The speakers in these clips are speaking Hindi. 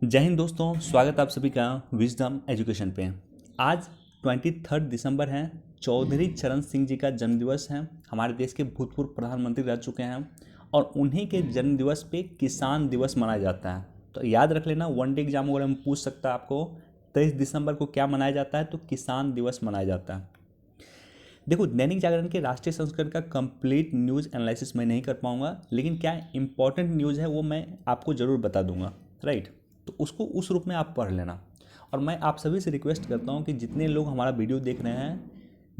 जय हिंद दोस्तों, स्वागत आप सभी का विजडम एजुकेशन पे। आज 23 दिसंबर है। चौधरी चरण सिंह जी का जन्मदिवस है। हमारे देश के भूतपूर्व प्रधानमंत्री रह चुके हैं और उन्हीं के जन्मदिवस पे किसान दिवस मनाया जाता है। तो याद रख लेना, वन डे एग्जाम वगैरह में पूछ सकता है आपको 23 दिसंबर को क्या मनाया जाता है, तो किसान दिवस मनाया जाता है। देखो, दैनिक जागरण के राष्ट्रीय संस्करण का कंप्लीट न्यूज़ एनालिसिस मैं नहीं कर पाऊंगा, लेकिन क्या इंपॉर्टेंट न्यूज़ है वो मैं आपको ज़रूर बता दूंगा, राइट। तो उसको उस रूप में आप पढ़ लेना। और मैं आप सभी से रिक्वेस्ट करता हूँ कि जितने लोग हमारा वीडियो देख रहे हैं,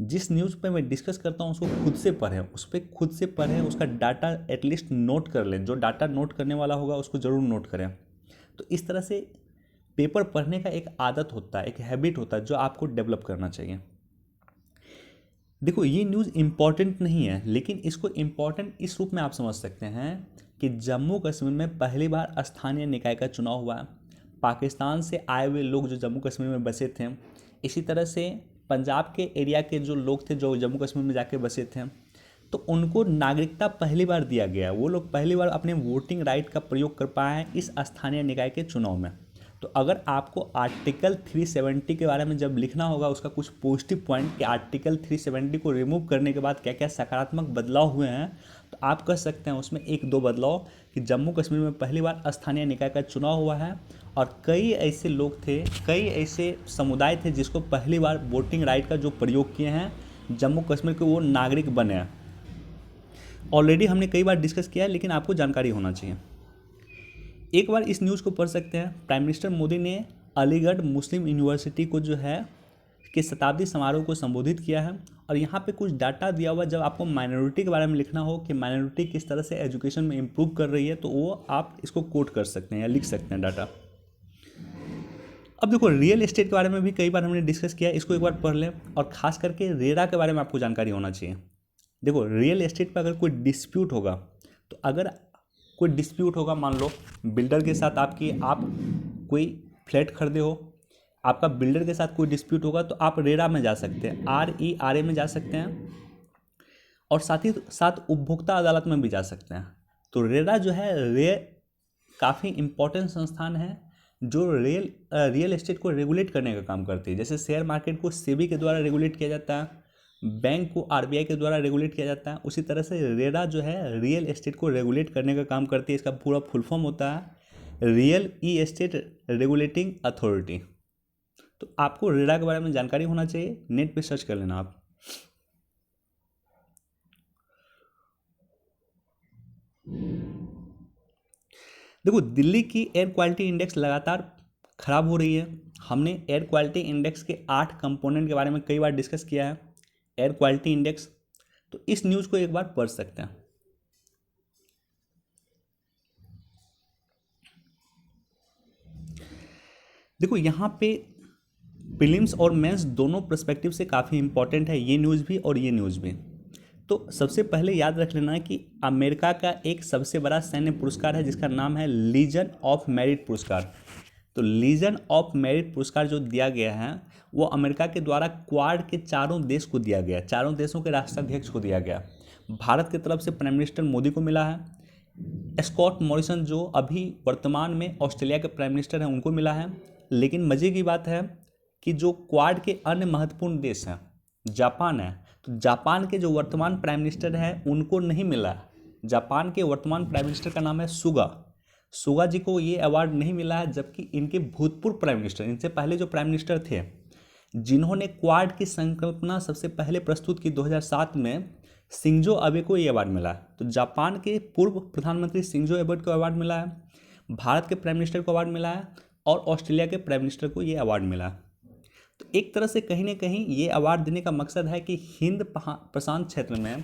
जिस न्यूज़ पे मैं डिस्कस करता हूँ उसको खुद से पढ़ें, उस पर खुद से पढ़ें, उसका डाटा एटलीस्ट नोट कर लें। जो डाटा नोट करने वाला होगा उसको ज़रूर नोट करें। तो इस तरह से पेपर पढ़ने का एक आदत होता है, एक हैबिट होता है जो आपको डेवलप करना चाहिए। देखो, ये न्यूज़ इम्पॉर्टेंट नहीं है, लेकिन इसको इम्पॉर्टेंट इस रूप में आप समझ सकते हैं कि जम्मू कश्मीर में पहली बार स्थानीय निकाय का चुनाव हुआ है। पाकिस्तान से आए हुए लोग जो जम्मू कश्मीर में बसे थे, इसी तरह से पंजाब के एरिया के जो लोग थे जो जम्मू कश्मीर में जाके बसे थे, तो उनको नागरिकता पहली बार दिया गया। वो लोग पहली बार अपने वोटिंग राइट का प्रयोग कर पाए हैं इस स्थानीय निकाय के चुनाव में। तो अगर आपको आर्टिकल 370 के बारे में जब लिखना होगा, उसका कुछ पॉजिटिव पॉइंट कि आर्टिकल 370 को रिमूव करने के बाद क्या क्या सकारात्मक बदलाव हुए हैं, तो आप कह सकते हैं उसमें एक दो बदलाव कि जम्मू कश्मीर में पहली बार स्थानीय निकाय का चुनाव हुआ है और कई ऐसे लोग थे, कई ऐसे समुदाय थे जिसको पहली बार वोटिंग राइट का जो प्रयोग किए हैं जम्मू कश्मीर के, वो नागरिक बने हैं। ऑलरेडी हमने कई बार डिस्कस किया है, लेकिन आपको जानकारी होना चाहिए। एक बार इस न्यूज़ को पढ़ सकते हैं। प्राइम मिनिस्टर मोदी ने अलीगढ़ मुस्लिम यूनिवर्सिटी को जो है कि शताब्दी समारोह को संबोधित किया है। और यहाँ पे कुछ डाटा दिया हुआ, जब आपको माइनॉरिटी के बारे में लिखना हो कि माइनॉरिटी किस तरह से एजुकेशन में इम्प्रूव कर रही है, तो वो आप इसको कोट कर सकते हैं या लिख सकते हैं डाटा। अब देखो, रियल एस्टेट के बारे में भी कई बार हमने डिस्कस किया है, इसको एक बार पढ़ लें। और खास करके रेरा के बारे में आपको जानकारी होना चाहिए। देखो, रियल एस्टेट पर अगर कोई डिस्प्यूट होगा, तो अगर कोई डिस्प्यूट होगा, मान लो बिल्डर के साथ आप कोई फ्लैट खरीदे हो, आपका बिल्डर के साथ कोई डिस्प्यूट होगा, तो आप रेरा में जा सकते हैं, RERA में जा सकते हैं। और साथ ही साथ उपभोक्ता अदालत में भी जा सकते हैं। तो रेरा जो है, काफ़ी इम्पोर्टेंट संस्थान है जो रियल एस्टेट को रेगुलेट करने का काम करती है। जैसे शेयर मार्केट को सेबी के द्वारा रेगुलेट किया जाता है, बैंक को RBI के द्वारा रेगुलेट किया जाता है, उसी तरह से रेरा जो है रियल एस्टेट को रेगुलेट करने का काम करती है। इसका पूरा फुल फॉर्म होता है रियल ई एस्टेट रेगुलेटिंग अथॉरिटी। तो आपको रेरा के बारे में जानकारी होना चाहिए, नेट पे सर्च कर लेना आप। देखो, दिल्ली की एयर क्वालिटी इंडेक्स लगातार खराब हो रही है। हमने एयर क्वालिटी इंडेक्स के 8 कंपोनेंट के बारे में कई बार डिस्कस किया है। एयर क्वालिटी इंडेक्स, तो इस न्यूज़ को एक बार पढ़ सकते हैं। देखो, यहाँ पे प्रीलिम्स और मेंस दोनों पर्सपेक्टिव से काफ़ी इंपॉर्टेंट है, ये न्यूज़ भी और ये न्यूज़ भी। तो सबसे पहले याद रख लेना है कि अमेरिका का एक सबसे बड़ा सैन्य पुरस्कार है जिसका नाम है लीजन ऑफ मेरिट पुरस्कार। तो लीजन ऑफ मेरिट पुरस्कार जो दिया गया है, वो अमेरिका के द्वारा क्वाड के चारों देश को दिया गया, चारों देशों के राष्ट्राध्यक्ष को दिया गया। भारत की तरफ से प्राइम मिनिस्टर मोदी को मिला है। स्कॉट मॉरिसन जो अभी वर्तमान में ऑस्ट्रेलिया के प्राइम मिनिस्टर हैं, उनको मिला है। लेकिन मज़े की बात है कि जो क्वाड के अन्य महत्वपूर्ण देश हैं, जापान है, तो जापान के जो वर्तमान प्राइम मिनिस्टर हैं उनको नहीं मिला। जापान के वर्तमान प्राइम मिनिस्टर का नाम है सुगा। सुगा जी को ये अवार्ड नहीं मिला है, जबकि इनके भूतपूर्व प्राइम मिनिस्टर, इनसे पहले जो प्राइम मिनिस्टर थे, जिन्होंने क्वाड की संकल्पना सबसे पहले प्रस्तुत की 2007 में, शिंजो अबे को ये अवार्ड मिला है। तो जापान के पूर्व प्रधानमंत्री शिंजो अबे को अवार्ड मिला है, भारत के प्राइम मिनिस्टर को अवार्ड मिला है और ऑस्ट्रेलिया के प्राइम मिनिस्टर को ये अवार्ड मिला है। तो एक तरह से कहीं ना कहीं ये अवार्ड देने का मकसद है कि हिंद प्रशांत क्षेत्र में,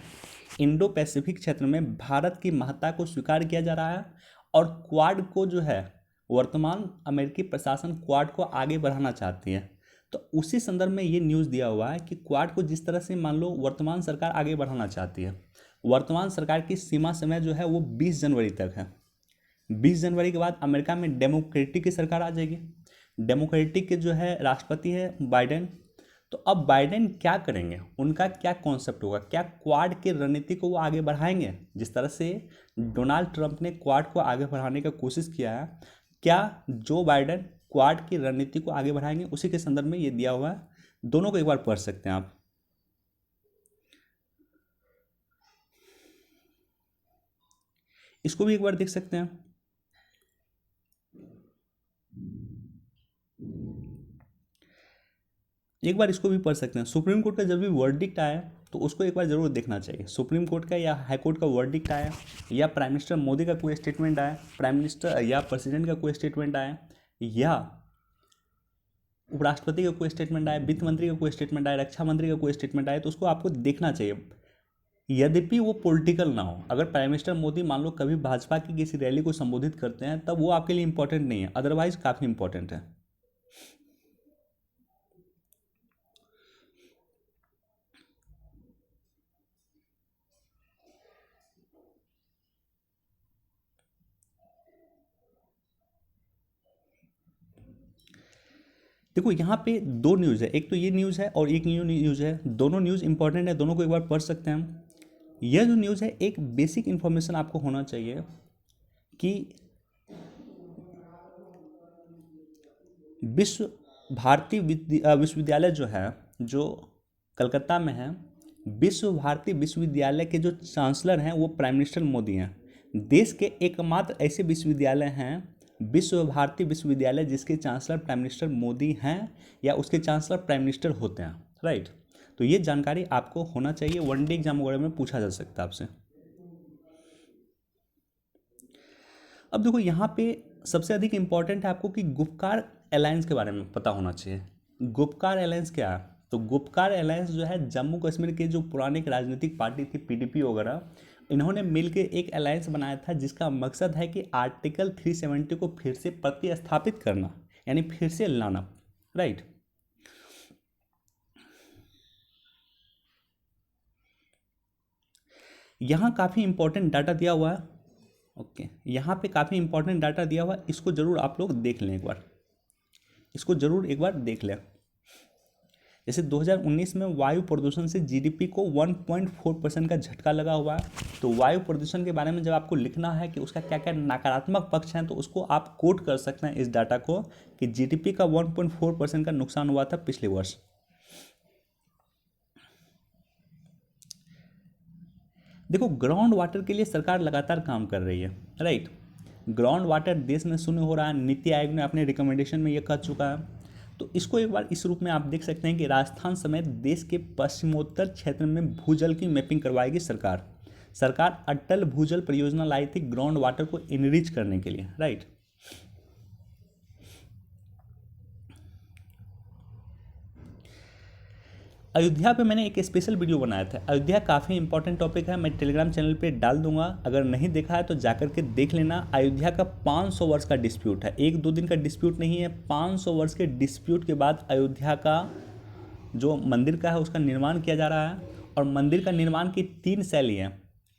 इंडो पैसिफिक क्षेत्र में भारत की महत्ता को स्वीकार किया जा रहा है। और क्वाड को जो है, वर्तमान अमेरिकी प्रशासन क्वाड को आगे बढ़ाना चाहती है। तो उसी संदर्भ में ये न्यूज़ दिया हुआ है कि क्वाड को जिस तरह से मान लो वर्तमान सरकार आगे बढ़ाना चाहती है, वर्तमान सरकार की सीमा समय जो है वो 20 जनवरी तक है। 20 जनवरी के बाद अमेरिका में डेमोक्रेटिक की सरकार आ जाएगी। डेमोक्रेटिक के जो है राष्ट्रपति है बाइडेन। तो अब बाइडेन क्या करेंगे, उनका क्या कॉन्सेप्ट होगा, क्या क्वाड की रणनीति को वो आगे बढ़ाएंगे जिस तरह से डोनाल्ड ट्रंप ने क्वाड को आगे बढ़ाने का कोशिश किया है। क्या जो बाइडेन क्वाड की रणनीति को आगे बढ़ाएंगे, उसी के संदर्भ में ये दिया हुआ है। दोनों को एक बार पढ़ सकते हैं आप। इसको भी एक बार देख सकते हैं। एक बार इसको भी पढ़ सकते हैं। सुप्रीम कोर्ट का जब भी वर्डिक्ट आया तो उसको एक बार जरूर देखना चाहिए। सुप्रीम कोर्ट का या हाई कोर्ट का वर्डिक्ट आया, या प्राइम मिनिस्टर मोदी का कोई स्टेटमेंट आया, प्राइम मिनिस्टर या प्रेसिडेंट का कोई स्टेटमेंट आया, या उपराष्ट्रपति का कोई स्टेटमेंट आया, वित्त मंत्री का कोई स्टेटमेंट आया, रक्षा मंत्री का कोई स्टेटमेंट आया, तो उसको आपको देखना चाहिए। यद्यपि वो पॉलिटिकल ना हो, अगर प्राइम मिनिस्टर मोदी मान लो कभी भाजपा की किसी रैली को संबोधित करते हैं तब वो आपके लिए इंपॉर्टेंट नहीं है, अदरवाइज काफ़ी इंपॉर्टेंट है। देखो यहाँ पे दो न्यूज़ है, एक तो ये न्यूज़ है और एक न्यू न्यूज़ है। दोनों न्यूज़ इंपॉर्टेंट है, दोनों को एक बार पढ़ सकते हैं हम। यह जो न्यूज़ है, एक बेसिक इन्फॉर्मेशन आपको होना चाहिए कि विश्व भारती विश्वविद्यालय जो है, जो कलकत्ता में है, विश्व भारती विश्वविद्यालय के जो चांसलर हैं वो प्राइम मिनिस्टर मोदी हैं। देश के एकमात्र ऐसे विश्वविद्यालय हैं, विश्व भारती विश्वविद्यालय, जिसके चांसलर प्राइम मिनिस्टर मोदी हैं या उसके चांसलर प्राइम मिनिस्टर होते हैं, राइट। तो ये जानकारी आपको होना चाहिए, वनडे एग्जाम वगैरह में पूछा जा सकता है आपसे। अब देखो यहाँ पे सबसे अधिक इंपॉर्टेंट है आपको कि गुपकार अलायंस के बारे में पता होना चाहिए। गुपकार अलायंस क्या है? तो गुपकार अलायंस जो है, जम्मू कश्मीर के जो पुरानी एक राजनीतिक पार्टी थी पीडीपी वगैरह, इन्होंने मिलकर एक अलायंस बनाया था जिसका मकसद है कि आर्टिकल 370 को फिर से प्रतिस्थापित करना, यानी फिर से लाना, राइट। यहाँ काफ़ी इंपॉर्टेंट डाटा दिया हुआ है। ओके, यहाँ पे काफ़ी इंपॉर्टेंट डाटा दिया हुआ है, इसको ज़रूर आप लोग देख लें एक बार, इसको ज़रूर एक बार देख लें। जैसे 2019 में वायु प्रदूषण से जीडीपी को 1.4% का झटका लगा हुआ है। तो वायु प्रदूषण के बारे में जब आपको लिखना है कि उसका क्या क्या नकारात्मक पक्ष हैं, तो उसको आप कोट कर सकते हैं इस डाटा को कि जीडीपी का 1.4% का नुकसान हुआ था पिछले वर्ष। देखो, ग्राउंड वाटर के लिए सरकार लगातार काम कर रही है, राइट। ग्राउंड वाटर देश में शून्य हो रहा है, नीति आयोग ने अपने रिकमेंडेशन में ये कह चुका है। तो इसको एक बार इस रूप में आप देख सकते हैं कि राजस्थान समेत देश के पश्चिमोत्तर क्षेत्र में भूजल की मैपिंग करवाएगी सरकार। सरकार अटल भूजल परियोजना लाई थी ग्राउंड वाटर को इनरिच करने के लिए, राइट। अयोध्या पे मैंने एक स्पेशल वीडियो बनाया था। अयोध्या काफ़ी इंपॉर्टेंट टॉपिक है, मैं टेलीग्राम चैनल पे डाल दूंगा, अगर नहीं देखा है तो जाकर के देख लेना। अयोध्या का 500 वर्ष का डिस्प्यूट है, एक दो दिन का डिस्प्यूट नहीं है। 500 वर्ष के डिस्प्यूट के बाद अयोध्या का जो मंदिर का है उसका निर्माण किया जा रहा है। और मंदिर का निर्माण की 3 शैली है।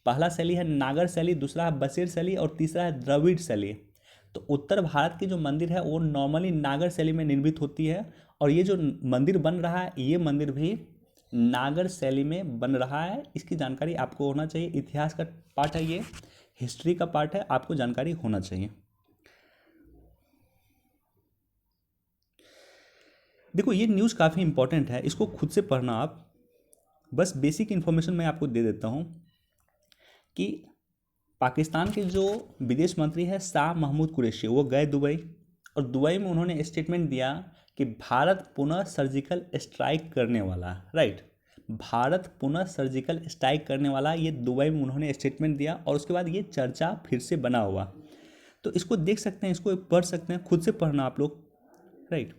पहला शैली है नागर शैली, दूसरा है बसेर शैली और तीसरा है द्रविड़ शैली। तो उत्तर भारत की जो मंदिर है वो नॉर्मली नागर शैली में निर्मित होती है, और ये जो मंदिर बन रहा है ये मंदिर भी नागर शैली में बन रहा है। इसकी जानकारी आपको होना चाहिए। इतिहास का पार्ट है, ये हिस्ट्री का पार्ट है, आपको जानकारी होना चाहिए। देखो, ये न्यूज़ काफ़ी इंपॉर्टेंट है, इसको खुद से पढ़ना आप। बस बेसिक इन्फॉर्मेशन मैं आपको दे देता हूँ कि पाकिस्तान के जो विदेश मंत्री हैं शाह महमूद कुरैशी, वो गए दुबई, और दुबई में उन्होंने स्टेटमेंट दिया कि भारत पुनः सर्जिकल स्ट्राइक करने वाला है, राइट। भारत पुनः सर्जिकल स्ट्राइक करने वाला, ये दुबई में उन्होंने स्टेटमेंट दिया, और उसके बाद ये चर्चा फिर से बना हुआ। तो इसको देख सकते हैं, इसको पढ़ सकते हैं, खुद से पढ़ना आप लोग, राइट।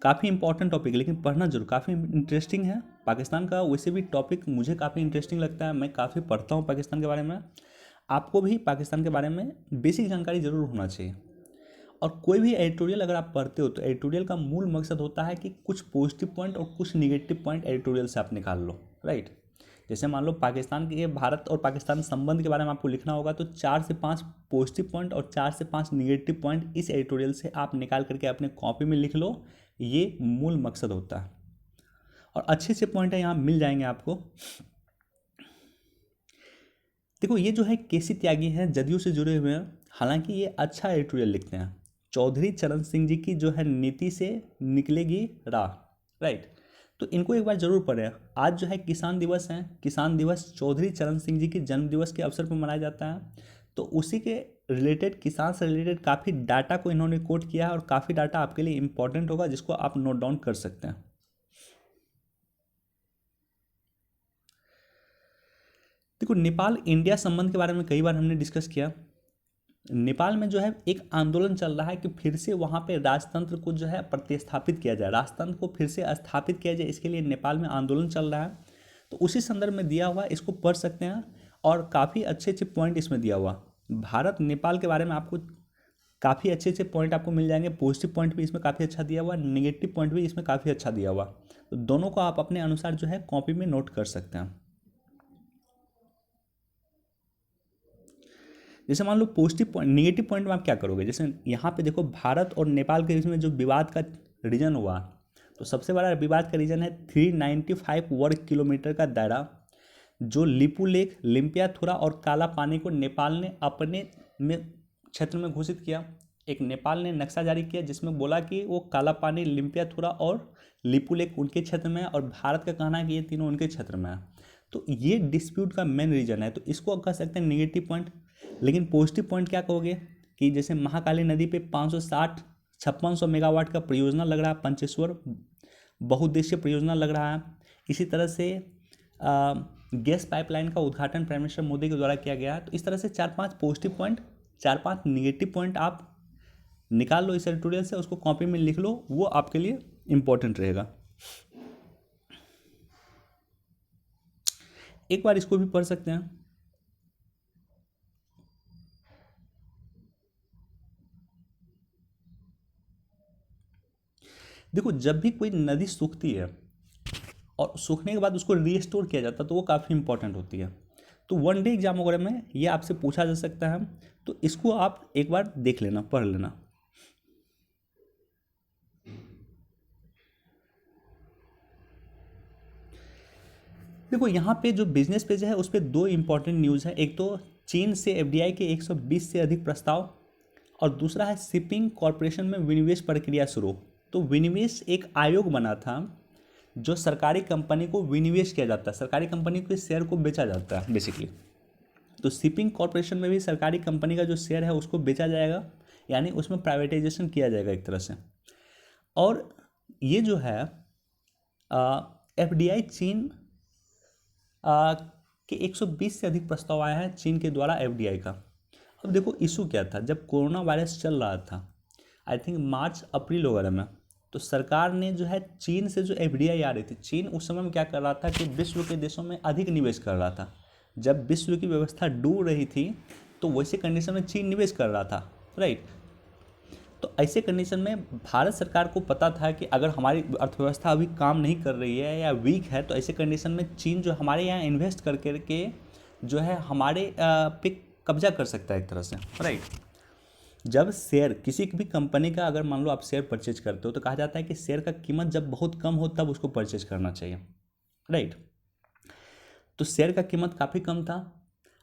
काफ़ी इंपॉर्टेंट टॉपिक है, लेकिन पढ़ना जरूर, काफ़ी इंटरेस्टिंग है। पाकिस्तान का वैसे भी टॉपिक मुझे काफ़ी इंटरेस्टिंग लगता है, मैं काफ़ी पढ़ता हूँ पाकिस्तान के बारे में। आपको भी पाकिस्तान के बारे में बेसिक जानकारी ज़रूर होना चाहिए। और कोई भी एडिटोरियल अगर आप पढ़ते हो तो एडिटोरियल का मूल मकसद होता है कि कुछ पॉजिटिव पॉइंट और कुछ निगेटिव पॉइंट एडिटोरियल से आप निकाल लो, राइट। जैसे मान लो पाकिस्तान के, भारत और पाकिस्तान संबंध के बारे में आपको लिखना होगा, तो 4 से 5 पॉजिटिव पॉइंट और 4 से 5 निगेटिव पॉइंट इस एडिटोरियल से आप निकाल करके अपने कॉपी में लिख लो। ये मूल मकसद होता है, और अच्छे से पॉइंट है यहाँ मिल जाएंगे आपको। देखो, ये जो है केसी त्यागी हैं, जदयू से जुड़े हुए हैं, हालांकि ये अच्छा एडिटोरियल लिखते हैं। चौधरी चरण सिंह जी की जो है नीति से निकलेगी राह, राइट। तो इनको एक बार जरूर पढ़ें। आज जो है किसान दिवस है, किसान दिवस चौधरी चरण सिंह जी के जन्म दिवस के अवसर पर मनाया जाता है। तो उसी के रिलेटेड, किसान से रिलेटेड काफ़ी डाटा को इन्होंने कोट किया है और काफ़ी डाटा आपके लिए इंपॉर्टेंट होगा जिसको आप नोट डाउन कर सकते हैं। देखो, नेपाल इंडिया संबंध के बारे में कई बार हमने डिस्कस किया। नेपाल में जो है एक आंदोलन चल रहा है कि फिर से वहाँ पे राजतंत्र को जो है प्रतिस्थापित किया जाए, राजतंत्र को फिर से स्थापित किया जाए, इसके लिए नेपाल में आंदोलन चल रहा है। तो उसी संदर्भ में दिया हुआ, इसको पढ़ सकते हैं और काफ़ी अच्छे अच्छे पॉइंट इसमें दिया हुआ। भारत नेपाल के बारे में आपको काफ़ी अच्छे अच्छे पॉइंट आपको मिल जाएंगे। पॉजिटिव पॉइंट भी इसमें काफ़ी अच्छा दिया हुआ, नेगेटिव पॉइंट भी इसमें काफ़ी अच्छा दिया हुआ। तो दोनों को आप अपने अनुसार जो है कॉपी में नोट कर सकते हैं। जैसे मान लो पॉजिटिव पॉइंट, निगेटिव पॉइंट में आप क्या करोगे। जैसे यहाँ पे देखो, भारत और नेपाल के बीच में जो विवाद का रीजन हुआ, तो सबसे बड़ा विवाद का रीजन है 395 वर्ग किलोमीटर का दायरा, जो लिपू लेक, लिम्पियाथुरा और काला पानी को नेपाल ने अपने में क्षेत्र में घोषित किया। एक नेपाल ने नक्शा जारी किया जिसमें बोला कि वो काला पानी, लिम्पियाथुरा और लिपू लेक उनके क्षेत्र में है, और भारत का कहना है कि ये तीनों उनके क्षेत्र में है। तो ये डिस्प्यूट का मेन रीजन है, तो इसको कह सकते हैं नेगेटिव पॉइंट। लेकिन पॉजिटिव पॉइंट क्या कहोगे कि जैसे महाकाली नदी पे 560 5600 मेगावाट का परियोजना लग रहा है, पंचेश्वर बहुउद्देशीय परियोजना लग रहा है। इसी तरह से गैस पाइपलाइन का उद्घाटन प्राइम मिनिस्टर मोदी के द्वारा किया गया है। तो इस तरह से 4-5 पॉजिटिव पॉइंट, 4-5 निगेटिव पॉइंट आप निकाल लो इस एडिटोरियल से, उसको कॉपी में लिख लो, वो आपके लिए इंपॉर्टेंट रहेगा। एक बार इसको भी पढ़ सकते हैं। देखो, जब भी कोई नदी सूखती है और सूखने के बाद उसको रीस्टोर किया जाता है तो वो काफ़ी इंपॉर्टेंट होती है। तो वन डे एग्जाम वगैरह में ये आपसे पूछा जा सकता है, तो इसको आप एक बार देख लेना, पढ़ लेना। देखो, यहाँ पे जो बिजनेस पेज है उस पर दो इंपॉर्टेंट न्यूज़ है। एक तो चीन से एफडीआई के 120 से अधिक प्रस्ताव, और दूसरा है शिपिंग कॉरपोरेशन में विनिवेश प्रक्रिया शुरू। तो विनिवेश एक आयोग बना था, जो सरकारी कंपनी को विनिवेश किया जाता है, सरकारी कंपनी के शेयर को बेचा जाता है बेसिकली। तो शिपिंग कॉरपोरेशन में भी सरकारी कंपनी का जो शेयर है उसको बेचा जाएगा, यानी उसमें प्राइवेटाइजेशन किया जाएगा एक तरह से। और ये जो है एफडीआई चीन के 120 से अधिक प्रस्ताव आए हैं चीन के द्वारा एफडीआई का। अब देखो, इशू क्या था, जब कोरोना वायरस चल रहा था, आई थिंक मार्च अप्रैल वगैरह में, तो सरकार ने जो है चीन से जो एफडीआई आ रही थी, चीन उस समय में क्या कर रहा था कि विश्व के देशों में अधिक निवेश कर रहा था। जब विश्व की व्यवस्था डूब रही थी तो वैसे कंडीशन में चीन निवेश कर रहा था, राइट। तो ऐसे कंडीशन में भारत सरकार को पता था कि अगर हमारी अर्थव्यवस्था अभी काम नहीं कर रही है या वीक है, तो ऐसे कंडीशन में चीन जो हमारे यहाँ इन्वेस्ट करके जो है हमारे पे कब्जा कर सकता है एक तरह से, राइट। जब शेयर किसी भी कंपनी का, अगर मान लो आप शेयर परचेज करते हो, तो कहा जाता है कि शेयर का कीमत जब बहुत कम हो तब उसको परचेज करना चाहिए, राइट। तो शेयर का कीमत काफ़ी कम था।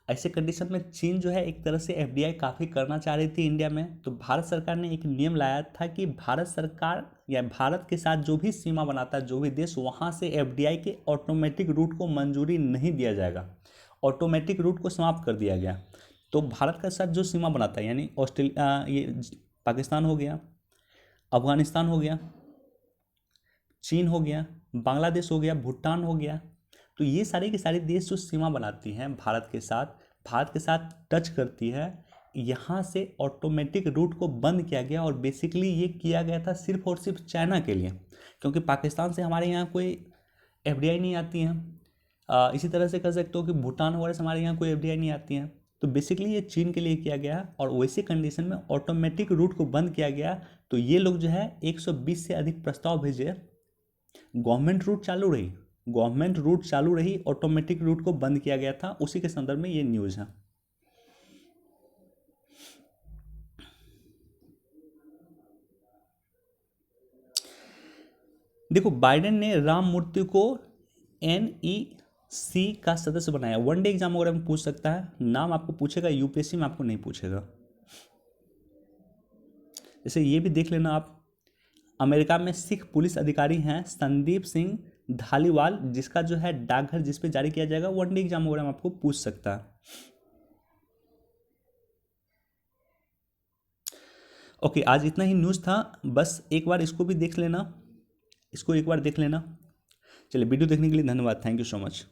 ऐसे कंडीशन में चीन जो है एक तरह से एफडीआई काफ़ी करना चाह रही थी इंडिया में। तो भारत सरकार ने एक नियम लाया था कि भारत सरकार या भारत के साथ जो भी सीमा बनाता है जो भी देश, वहाँ से एफडीआई के ऑटोमेटिक रूट को मंजूरी नहीं दिया जाएगा। ऑटोमेटिक रूट को समाप्त कर दिया गया। तो भारत के साथ जो सीमा बनाता है, यानी ऑस्ट्रेलिया, ये पाकिस्तान हो गया, अफगानिस्तान हो गया, चीन हो गया, बांग्लादेश हो गया, भूटान हो गया, तो ये सारे के सारे देश जो सीमा बनाती हैं भारत के साथ टच करती है, यहाँ से ऑटोमेटिक रूट को बंद किया गया। और बेसिकली ये किया गया था सिर्फ और सिर्फ चाइना के लिए, क्योंकि पाकिस्तान से हमारे यहाँ कोई एफडीआई नहीं आती हैं। इसी तरह से कह सकते हो कि भूटान वगैरह से हमारे यहाँ कोई एफडीआई नहीं आती हैं। तो बेसिकली ये चीन के लिए किया गया, और वैसे कंडीशन में ऑटोमेटिक रूट को बंद किया गया। तो ये लोग जो है 120 से अधिक प्रस्ताव भेजे, गवर्नमेंट रूट चालू रही, ऑटोमेटिक रूट को बंद किया गया था। उसी के संदर्भ में ये न्यूज़ है। देखो, बाइडेन ने राम मूर्ति को NEC का सदस्य बनाया। वन डे एग्जाम वगैरह में पूछ सकता है, नाम आपको पूछेगा, यूपीएससी में आपको नहीं पूछेगा। जैसे ये भी देख लेना आप, अमेरिका में सिख पुलिस अधिकारी हैं संदीप सिंह धालीवाल, जिसका जो है डाकघर जिस पे जारी किया जाएगा, वनडे एग्जाम वगैरह में आपको पूछ सकता है। ओके, आज इतना ही न्यूज़ था, बस एक बार इसको भी देख लेना, इसको एक बार देख लेना। चलिए, वीडियो देखने के लिए धन्यवाद, थैंक यू सो मच।